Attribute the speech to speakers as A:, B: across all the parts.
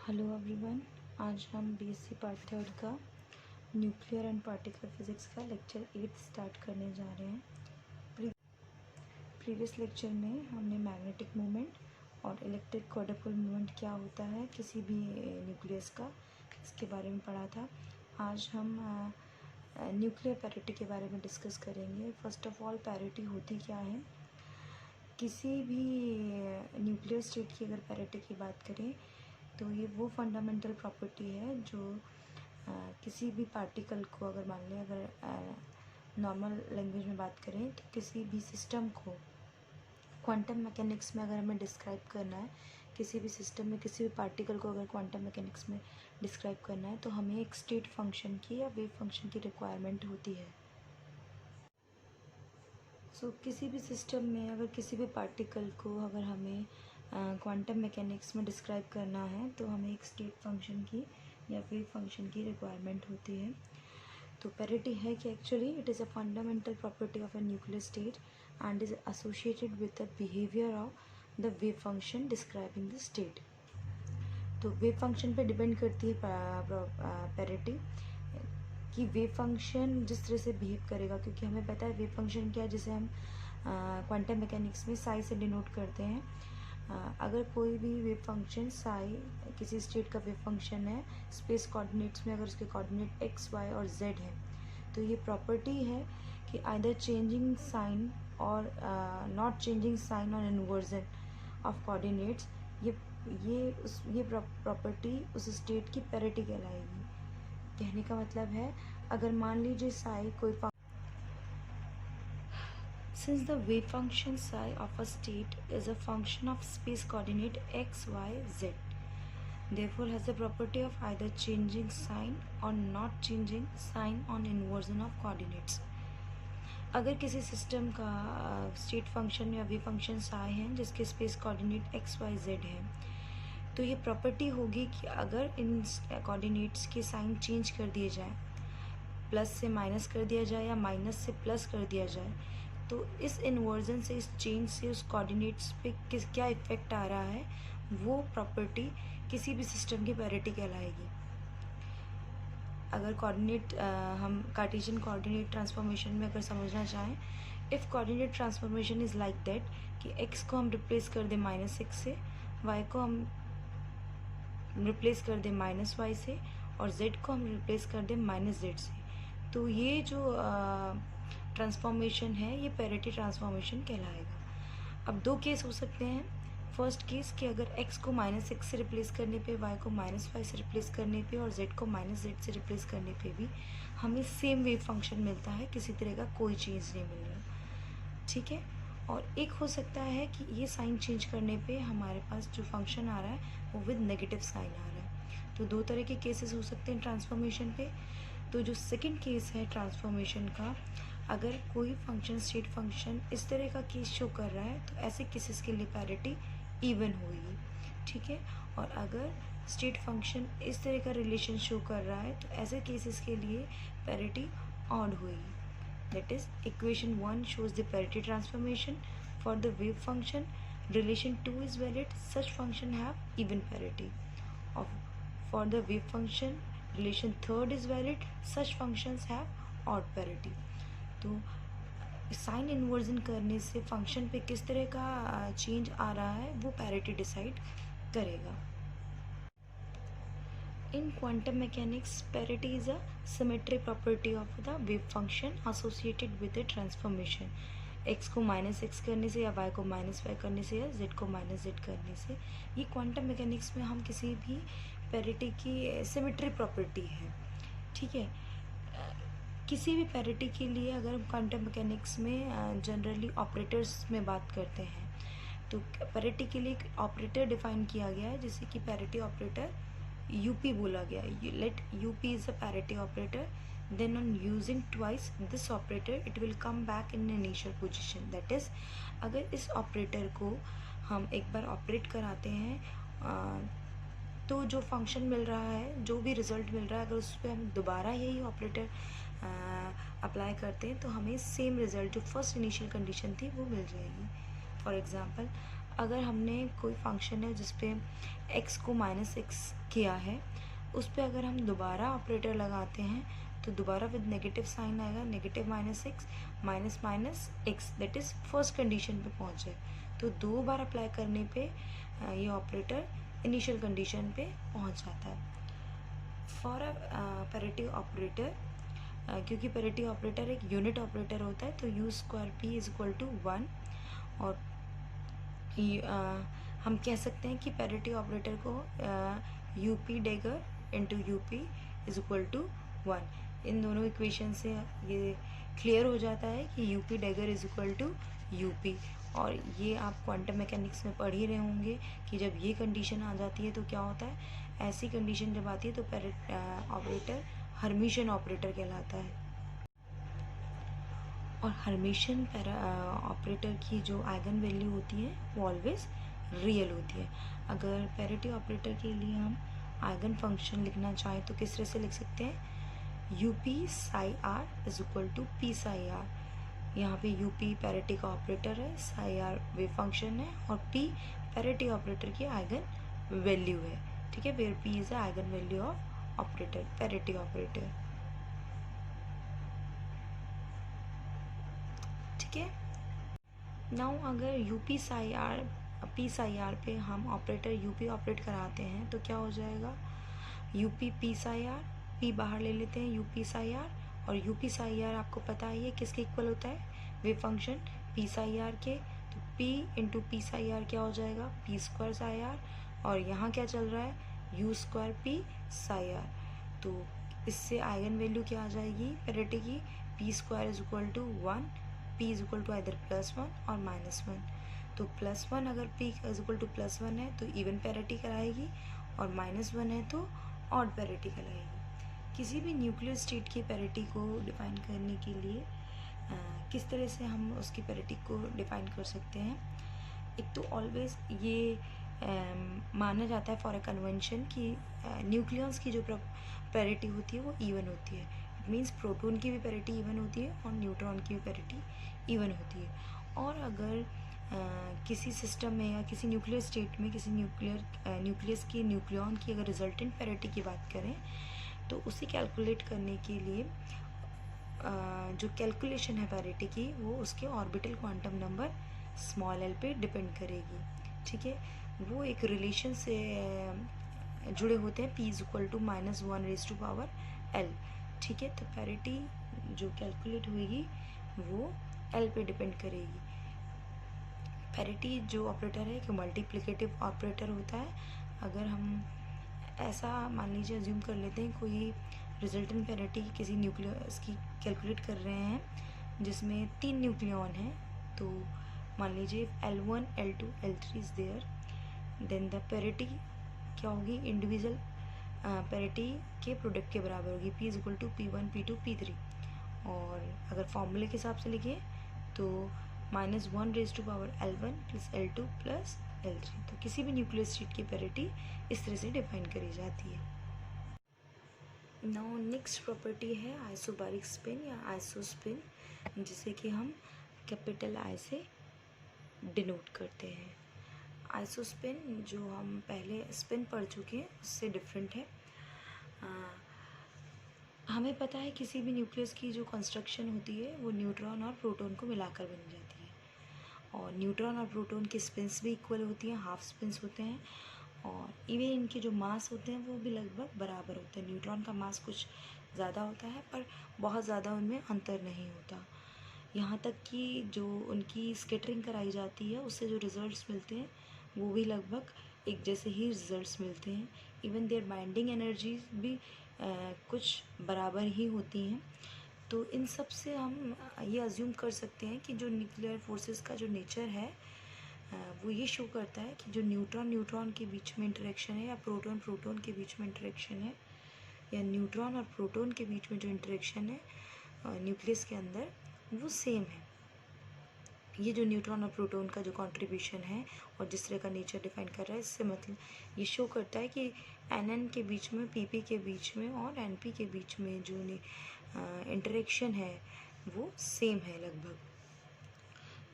A: Hello everyone, आज हम BSc part third का न्यूक्लियर एंड पार्टिकल फिजिक्स का लेक्चर 8 स्टार्ट करने जा रहे हैं। प्रीवियस लेक्चर में हमने मैग्नेटिक मोमेंट और इलेक्ट्रिक क्वाड्रुपल मोमेंट क्या होता है किसी भी न्यूक्लियस का, इसके बारे में पढ़ा था। आज हम न्यूक्लियर पैरिटी के बारे में डिस्कस करेंगे। फर्स्ट ऑफ ऑल, पैरिटी होती क्या है? किसी भी न्यूक्लियर स्टेट की अगर पैरिटी की बात करें तो ये वो फंडामेंटल प्रॉपर्टी है जो किसी भी पार्टिकल को, अगर मान लें, अगर नॉर्मल लैंग्वेज में बात करें तो किसी भी सिस्टम को क्वांटम मैकेनिक्स में अगर हमें डिस्क्राइब करना है, किसी भी सिस्टम में किसी भी पार्टिकल को अगर क्वांटम मैकेनिक्स में डिस्क्राइब करना है तो हमें एक स्टेट फंक्शन की या वेव फंक्शन की रिक्वायरमेंट होती है। किसी भी सिस्टम में अगर किसी भी पार्टिकल को अगर हमें क्वांटम मैकेनिक्स में डिस्क्राइब करना है तो हमें एक स्टेट फंक्शन की या वेव फंक्शन की रिक्वायरमेंट होती है। तो पैरिटी है कि actually it is a fundamental property of a nuclear state and is associated with the behaviour of the wave function describing the state. तो वेव फंक्शन पे डिपेंड करती है पैरिटी कि वेव फंक्शन जिस तरह से बिहेव करेगा, क्योंकि हमें पता है वेव फंक्शन क्या है, जिसे हम क्वांटम मैकेनिक्स में साई से डिनोट करते हैं। अगर कोई भी वेव फंक्शन साई किसी स्टेट का वेव फंक्शन है, स्पेस कोऑर्डिनेट्स में अगर उसके कोऑर्डिनेट एक्स, वाई और जेड है, तो ये प्रॉपर्टी है कि आइदर चेंजिंग साइन और नॉट चेंजिंग साइन और इन्वर्जन ऑफ कोऑर्डिनेट्स, ये प्रॉपर्टी उस स्टेट की पैरिटी कहलाएगी। कहने का मतलब है, अगर मान लीजिए साई कोई since the wave function psi of a state is a function of space coordinate x, y, z, therefore has the property of either changing sign or not changing sign on inversion of coordinates। अगर किसी system का state function या wave function psi है जिसके space coordinate x, y, z है, तो ये property होगी कि अगर इन कोऑर्डिनेट्स के साइन चेंज कर दिए जाए, प्लस से माइनस कर दिया जाए या माइनस से प्लस कर दिया जाए, तो इस इन्वर्जन से, इस चेंज से उस कोऑर्डिनेट्स पे क्या इफेक्ट आ रहा है, वो प्रॉपर्टी किसी भी सिस्टम की पैरिटी कहलाएगी। अगर कोऑर्डिनेट हम कार्टेशियन कोऑर्डिनेट ट्रांसफॉर्मेशन में अगर समझना चाहें, if coordinate transformation is like that कि एक्स को हम रिप्लेस कर दें -x से, वाई को हम रिप्लेस कर दें -y से और z को हम रिप्लेस कर दें -z से, तो ये जो ट्रांसफॉर्मेशन है ये पैरिटी ट्रांसफॉर्मेशन कहलाएगा। अब दो केस हो सकते हैं। फर्स्ट केस कि अगर x को -x से रिप्लेस करने पे, y को -y से रिप्लेस करने पे और z को -z से रिप्लेस करने पे भी हमें सेम वेव फंक्शन मिलता है, किसी तरह का कोई चेंज नहीं मिल रहा, ठीक है। और एक हो सकता है कि ये साइन चेंज करने पे हमारे पास जो फंक्शन आ रहा है वो विद नेगेटिव साइन आ रहा है। तो दो तरह के केसेस हो सकते हैं ट्रांसफॉर्मेशन पे। तो जो सेकंड केस है ट्रांसफॉर्मेशन का, अगर कोई फंक्शन स्टेट फंक्शन इस तरह का केस शो कर रहा है तो ऐसे केसेस के लिए पैरिटी इवन होगी, ठीक है। और अगर स्टेट फंक्शन इस तरह का रिलेशन शो कर रहा है तो ऐसे केसेस के लिए पैरिटी ऑड होगी। That is, equation 1 shows the parity transformation for the wave function. Relation 2 is valid. Such function have even parity. For the wave function, relation 3rd is valid. Such functions have odd parity. तो sign inversion करने से function पे किस तरह का change आ रहा है वो पैरिटी डिसाइड करेगा। In quantum mechanics, parity is a symmetry property of the wave function associated with the transformation. x को -x करने से या y को -y करने से या z को -z करने से, ये क्वांटम मैकेनिक्स में हम किसी भी पैरिटी की सिमेट्री प्रॉपर्टी है, ठीक है। किसी भी पैरिटी के लिए अगर क्वांटम मैकेनिक्स में जनरली ऑपरेटर्स में बात करते हैं, तो पैरिटी के लिए एक ऑपरेटर डिफाइन किया गया है जिसे कि पैरिटी ऑपरेटर UP बोला गया है। Let UP is a parity operator, then on using twice this operator it will come back in initial position. That is, अगर इस ऑपरेटर को हम एक बार ऑपरेट कराते हैं तो जो फंक्शन मिल रहा है, जो भी रिजल्ट मिल रहा है, अगर उस पर हम दोबारा यही ऑपरेटर अप्लाई करते हैं तो हमें सेम रिजल्ट जो फर्स्ट इनिशियल कंडीशन थी वो मिल जाएगी। फॉर एग्ज़ाम्पल, अगर हमने कोई फंक्शन है जिस पे x को -6 किया है, उस पे अगर हम दोबारा ऑपरेटर लगाते हैं तो दोबारा विद नेगेटिव साइन आएगा, negative -6 minus minus x, that is first condition पे पहुँचे। तो 2 बार अप्लाई करने पे ये ऑपरेटर इनिशियल कंडीशन पे पहुँच जाता है। फॉर अ पैरिटी ऑपरेटर, क्योंकि पैरिटी ऑपरेटर एक यूनिट ऑपरेटर होता है, तो u² p is equal to 1। और हम कह सकते हैं कि पैरिटी ऑपरेटर को UP dagger into UP is equal to 1। इन दोनों इक्वेशन से ये क्लियर हो जाता है कि UP dagger is equal to UP. और ये आप क्वांटम मैकेनिक्स में पढ़ ही रहे होंगे कि जब ये कंडीशन आ जाती है तो क्या होता है, ऐसी कंडीशन जब आती है तो ऑपरेटर हर्मिशियन ऑपरेटर कहलाता है। और हर्मिशियन ऑपरेटर की जो आइगन वैल्यू होती है वो ऑलवेज रियल होती है। अगर पैरिटी ऑपरेटर के लिए हम आइगन फंक्शन लिखना चाहें तो किस तरह से लिख सकते हैं, UP psi R is equal to P psi R. यहाँ पे यूपी पैरिटी का ऑपरेटर है, साई आर वेव फंक्शन है, और पी पैरिटी ऑपरेटर की आइगन वैल्यू है। ठीक है, where P is the eigen value of operator, parity operator. ठीक है, नाउ अगर UP psi R P psi R पे हम ऑपरेटर यूपी ऑपरेट कराते हैं तो क्या हो जाएगा, UP P psi R, P बाहर ले लेते हैं, यूपी साई आर। और यूपी साई आर आपको पता ही है किसके इक्वल होता है, wave function P psi are के। तो P into P psi are क्या हो जाएगा, p² साई आर। और यहाँ क्या चल रहा है, u² p साई आर। तो इससे आइगन वैल्यू क्या आ जाएगी पैरिटी की, p² is equal to 1, p is equal to either +1 और -1। तो +1 अगर p इज इक्वल टू +1 है तो इवन पैरिटी कराएगी, और -1 है तो ऑड पैरिटी कहलाएगी। किसी भी न्यूक्लियर स्टेट की पैरिटी को डिफाइन करने के लिए किस तरह से हम उसकी पैरिटी को डिफाइन कर सकते हैं, एक तो ऑलवेज ये माना जाता है फॉर अ कन्वेंशन कि न्यूक्लियंस की जो पैरिटी होती है वो इवन होती है। इट मीन्स प्रोटॉन की भी पैरिटी इवन होती है और न्यूट्रॉन की भी पैरिटी इवन होती है। और अगर किसी सिस्टम में या किसी न्यूक्लियर स्टेट में किसी न्यूक्लियस की न्यूक्लियॉन की अगर रिजल्टेंट पैरिटी की बात करें तो उसे कैलकुलेट करने के लिए जो कैलकुलेशन है पैरिटी की वो उसके orbital quantum number small L पे डिपेंड करेगी। ठीक है, वो एक रिलेशन से जुड़े होते हैं, p is equal to -1⁻⁴ L। ठीक है, तो पैरिटी जो कैलकुलेट होगी वो L पे डिपेंड करेगी। पैरिटी जो ऑपरेटर है कि मल्टीप्लिकेटिव ऑपरेटर होता है। अगर हम ऐसा मान लीजिए अज्यूम कर लेते हैं कोई रिजल्टेंट पैरिटी किसी न्यूक्लियस की कैलकुलेट कर रहे हैं जिसमें 3 न्यूक्लियॉन हैं, तो मान लीजिए L1 L2 L3 is there, then the parity क्या होगी, इंडिविजुअल पैरिटी के प्रोडक्ट के बराबर होगी, p is equal to P1 P2 P3। और अगर फॉर्मूले के हिसाब से लिखें तो -1⁻L1 + L2 + L3। तो किसी भी न्यूक्लियर स्टेट की पैरिटी इस तरह से डिफाइन करी जाती है। नाउ नेक्स्ट प्रॉपर्टी है आइसोबारिक स्पिन या आइसोस्पिन, जिसे कि हम कैपिटल I से डिनोट करते हैं। आइसोस्पिन जो हम पहले स्पिन पढ़ चुके हैं उससे डिफरेंट है। हमें पता है किसी भी न्यूक्लियस की जो कंस्ट्रक्शन होती है वो न्यूट्रॉन और प्रोटॉन को मिलाकर बन जाती है, और न्यूट्रॉन और प्रोटॉन की स्पिन्स भी इक्वल होती हैं, हाफ स्पिन्स होते हैं। और इवन इनके जो मास होते हैं वो भी लगभग बराबर होते हैं। न्यूट्रॉन का मास कुछ ज़्यादा होता है पर बहुत ज़्यादा उनमें अंतर नहीं होता। यहाँ तक कि जो उनकी स्कैटरिंग कराई जाती है उससे जो रिज़ल्ट्स मिलते हैं वो भी लगभग एक जैसे ही रिज़ल्ट्स मिलते हैं। इवन देयर बाइंडिंग एनर्जीज भी कुछ बराबर ही होती हैं। तो इन सब से हम ये अज्यूम कर सकते हैं कि जो न्यूक्लियर फोर्सेस का जो नेचर है वो ये शो करता है कि जो न्यूट्रॉन न्यूट्रॉन के बीच में इंटरेक्शन है, या प्रोटॉन प्रोटॉन के बीच में इंटरेक्शन है, या न्यूट्रॉन और प्रोटॉन के बीच में जो इंटरेक्शन है न्यूक्लियस के अंदर, वो सेम है। ये जो न्यूट्रॉन और प्रोटॉन का जो कंट्रीब्यूशन है और जिस तरह का नेचर डिफाइन कर रहा है, इससे मतलब ये शो करता है कि NN के बीच में, PP के बीच में और NP के बीच में जो इंटरेक्शन है वो सेम है लगभग।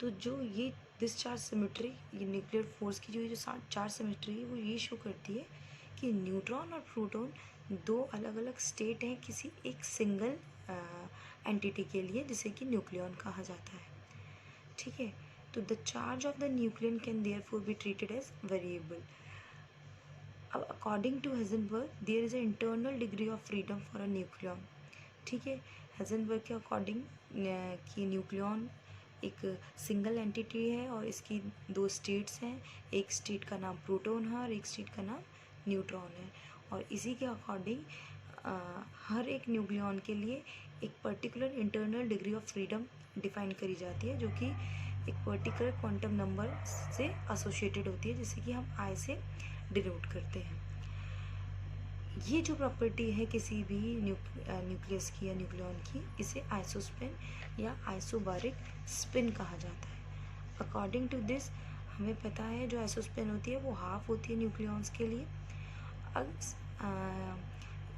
A: तो जो ये डिस्चार्ज सिमेट्री, ये न्यूक्लियर फोर्स की जो चार्ज सिमेट्री है वो ये शो करती है कि न्यूट्रॉन और प्रोटॉन दो अलग अलग स्टेट हैं किसी एक सिंगल एंटिटी के लिए, जिसे कि न्यूक्लियॉन कहा जाता है। ठीक है, तो the charge of the nucleon can therefore be treated as variable. अब according to Heisenberg there is a internal degree of freedom for a nucleon. ठीक है, हेजनबर्ग के अकॉर्डिंग कि न्यूक्लियन एक सिंगल एंटिटी है और इसकी दो स्टेट्स हैं, एक स्टेट का नाम प्रोटॉन है और एक स्टेट का नाम न्यूट्रॉन है, और इसी के अकॉर्डिंग हर एक न्यूक्लियन के लिए एक particular internal degree of freedom define करी जाती है, जो कि एक पर्टिकुलर क्वांटम नंबर से एसोसिएटेड होती है, जिसे कि हम आई से डिनोट करते हैं। ये जो प्रॉपर्टी है किसी भी न्यूक्लियस की या न्यूक्लियन की, इसे आइसोस्पिन या आइसोबारिक स्पिन कहा जाता है। अकॉर्डिंग टू दिस हमें पता है जो आइसोस्पिन होती है वो हाफ होती है न्यूक्लियॉन्स के लिए। अब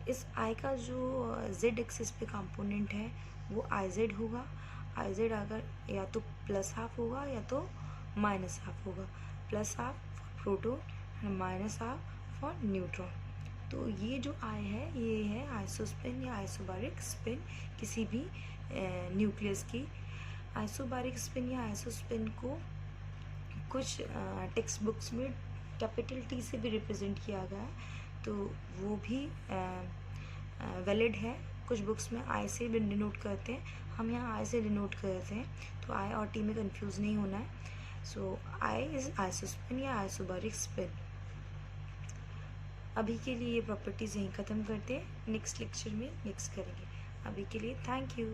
A: इस आई का जो जेड एक्सिस पे कंपोनेंट है वो आई जेड होगा। आई जेड अगर या तो प्लस हाफ होगा या तो माइनस हाफ होगा, plus half for proton and minus half for neutron. तो ये जो आई है ये है आइसोस्पिन या आइसोबारिक स्पिन किसी भी न्यूक्लियस की। आइसोबारिक स्पिन या आइसोस्पिन को कुछ टेक्स्ट बुक्स में कैपिटल टी से भी रिप्रेजेंट किया गया है, तो वो भी वैलिड है। कुछ बुक्स में आई से भी डिनोट करते हैं, हम यहाँ आई से डिनोट करते हैं, तो आई और टी में कंफ्यूज नहीं होना है। सो आई इज आइसोस्पिन या आइसोबारिक स्पिन। अभी के लिए ये प्रॉपर्टीज़ यहीं ख़त्म करते हैं, नेक्स्ट लेक्चर में नेक्स्ट करेंगे। अभी के लिए थैंक यू।